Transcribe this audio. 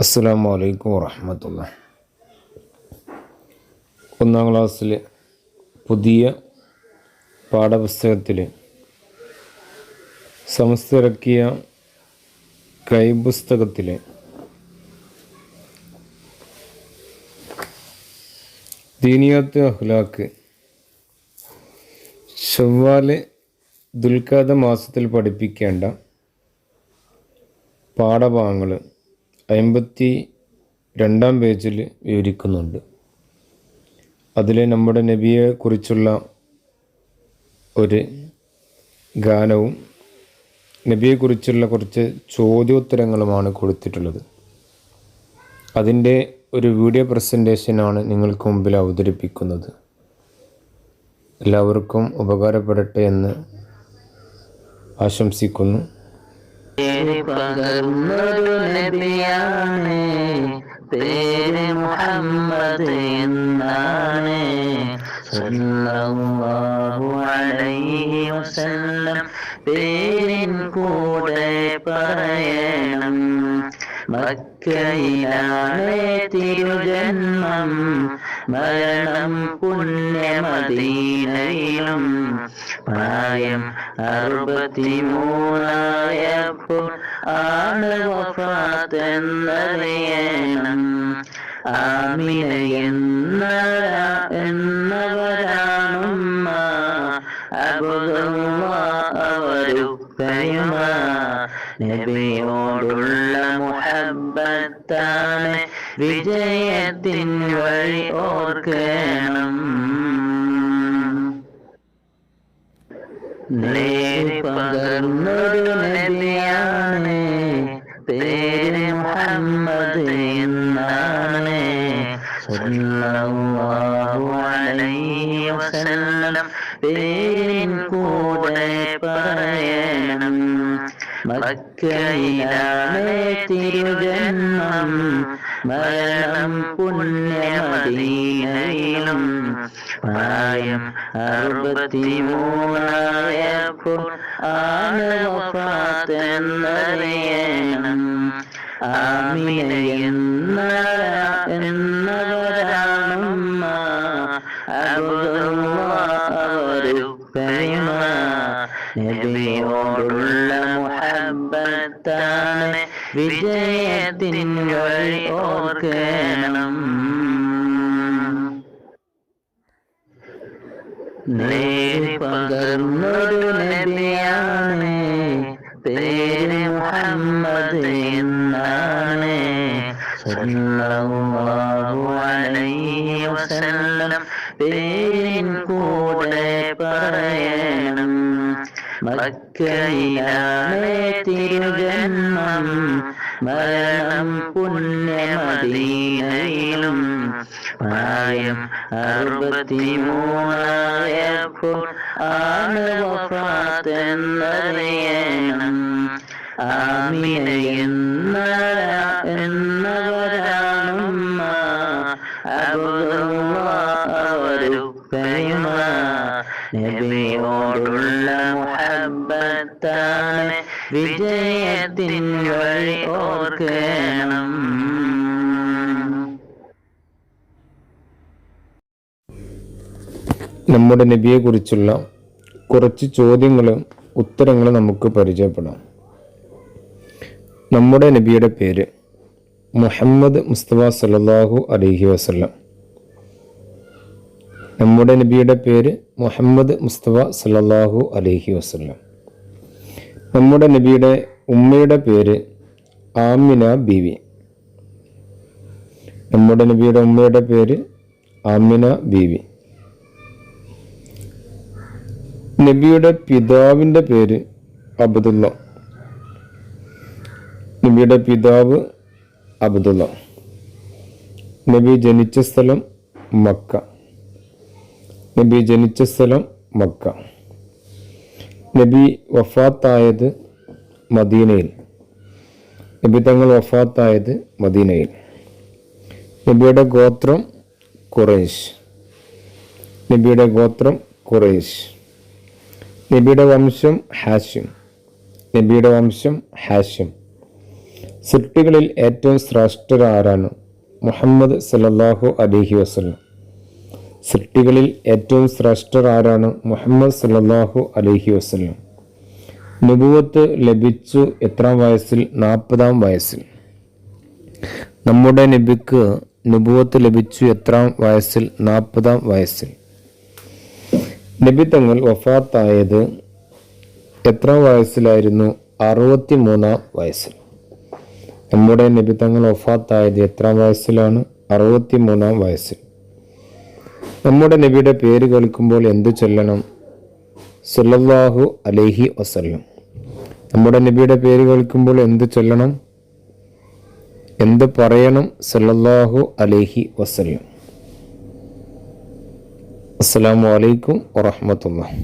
അസ്സലാമു അലൈക്കും വറഹ്മത്തുള്ളാഹി. ഒന്നാം ക്ലാസ്സിൽ പുതിയ പാഠപുസ്തകത്തിൽ സമസ്തിറക്കിയ കൈപുസ്തകത്തിൽ ദീനിയാത്ത് അഖ്ലാഖ് ശവ്വാൽ ദുൽഖഅദ മാസത്തിൽ പഠിപ്പിക്കേണ്ട പാഠഭാഗങ്ങൾ 52-ാം പേജിൽ വിവരിക്കുന്നുണ്ട്. അതിൽ നമ്മുടെ നബിയെക്കുറിച്ചുള്ള ഒരു ഗാനവും നബിയെക്കുറിച്ചുള്ള കുറച്ച് ചോദ്യോത്തരങ്ങളുമാണ് കൊടുത്തിട്ടുള്ളത്. അതിൻ്റെ ഒരു വീഡിയോ പ്രസൻറ്റേഷനാണ് നിങ്ങൾക്ക് മുമ്പിൽ അവതരിപ്പിക്കുന്നത്. എല്ലാവർക്കും ഉപകാരപ്പെടട്ടെ എന്ന് ആശംസിക്കുന്നു. പകർന്നൊരു നബിയാണ്, പേര് മുഹമ്മദ് എന്നാണ്. സല്ലല്ലാഹു അലൈഹി വസല്ലം പേരിൻ കൂടെ പറയണം. മക്കയിലാണ് തിരുജന്മം, മരണം പുണ്യമദീനയിലും. പ്രായം 63 ആണ് വഫാത്ത് എന്നറിയണം. ആമിന എന്നവരാണുമ്മ, അബ്ദുല്ലാഹ് അവരുപ്പയുമ. നബിയോടുള്ള മുഹബ്ബത്താണ് വിജയത്തിൻ വഴി ഓർക്കണം. നേര് പകർന്നൊരു നബിയാണ്, പേര് മുഹമ്മദ് എന്നാണ്. സല്ലല്ലാഹു അലൈഹി വസല്ലം പേരിൻ കൂടെ പറയണം. മക്കയിലാണ് തിരുജന്മം, മരണം പുണ്യമദീനയിലും. പ്രായം 63 ആണ് വഫാത്ത് എന്നറിയണം. ആമിന എന്നവരാണുമ്മ, അബ്ദുല്ലാഹ് അവരുപ്പയുമ. നബിയോടുള്ള മുഹബ്ബത്താണ് വിജയത്തിൻ വഴി ഓർക്കണം. നേര് പകർന്നൊരു നബിയാണ്, പേര് മുഹമ്മദ് എന്നാണ്. സല്ലല്ലാഹു അലൈഹി വസല്ലം പേരിൻ കൂടെ പറയണം. മക്കയിലാണ് തിരുജന്മം, മരണം പുണ്യമദീനയിലും. പ്രായം 63 ആണ് വഫാത്ത് എന്നറിയണം. ആമിന എന്നവരാണുമ്മ, അബ്ദുല്ലാഹ് അവരുപ്പയുമ. നബിയോടുള്ള മുഹബ്ബത്താണ് വിജയത്തിൻ വഴി ഓർക്കണം. നമ്മുടെ നബിയെക്കുറിച്ചുള്ള കുറച്ച് ചോദ്യങ്ങളും ഉത്തരങ്ങളും നമുക്ക് പരിചയപ്പെടാം. നമ്മുടെ നബിയുടെ പേര് മുഹമ്മദ് മുസ്തഫ സല്ലല്ലാഹു അലൈഹി വസല്ലം. നമ്മുടെ നബിയുടെ പേര് മുഹമ്മദ് മുസ്തഫ സല്ലല്ലാഹു അലൈഹി വസല്ലം. നമ്മുടെ നബിയുടെ ഉമ്മയുടെ പേര് ആമിന ബീവി. നമ്മുടെ നബിയുടെ ഉമ്മയുടെ പേര് ആമിന ബീവി. നബിയുടെ പിതാവിൻ്റെ പേര് അബ്ദുള്ള. നബിയുടെ പിതാവ് അബ്ദുള്ള. നബി ജനിച്ച സ്ഥലം മക്ക. നബി ജനിച്ച സ്ഥലം മക്ക. നബി വഫാത്തായത് മദീനയിൽ. നബി തങ്ങൾ വഫാത്തായത് മദീനയിൽ. നബിയുടെ ഗോത്രം ഖുറൈശ്. നബിയുടെ ഗോത്രം ഖുറൈശ്. നബിയുടെ വംശം ഹാഷിം. നബിയുടെ വംശം ഹാഷിം. സൃഷ്ടികളിൽ ഏറ്റവും ശ്രേഷ്ഠരാരാണ്? മുഹമ്മദ് സല്ലല്ലാഹു അലൈഹി വസല്ലം. സൃഷ്ടികളിൽ ഏറ്റവും ശ്രേഷ്ഠരാരാണ്? മുഹമ്മദ് സല്ലല്ലാഹു അലൈഹി വസല്ലം. നുബുവത്ത് ലഭിച്ചു എത്രാം വയസ്സിൽ? 40-ാം വയസ്സിൽ. നമ്മുടെ നബിക്ക് നുബുവത്ത് ലഭിച്ചു എത്രാം വയസ്സിൽ? 40-ാം വയസ്സിൽ. നബി തങ്ങൾ വഫാത്തായത് എത്രാം വയസ്സിലായിരുന്നു? 63-ാം വയസ്സിൽ. നമ്മുടെ നബി തങ്ങൾ വഫാത്തായത് എത്രാം വയസ്സിലാണ്? 63-ാം വയസ്സിൽ. നമ്മുടെ നബിയുടെ പേര് കേൾക്കുമ്പോൾ എന്ത് ചൊല്ലണം? സല്ലല്ലാഹു അലൈഹി വസല്ലം. നമ്മുടെ നബിയുടെ പേര് കേൾക്കുമ്പോൾ എന്ത് ചൊല്ലണം? എന്ത് പറയണം? സല്ലല്ലാഹു അലൈഹി വസല്ലം. അസ്സലാമു അലൈക്കും വറഹ്മത്തുള്ളാഹി.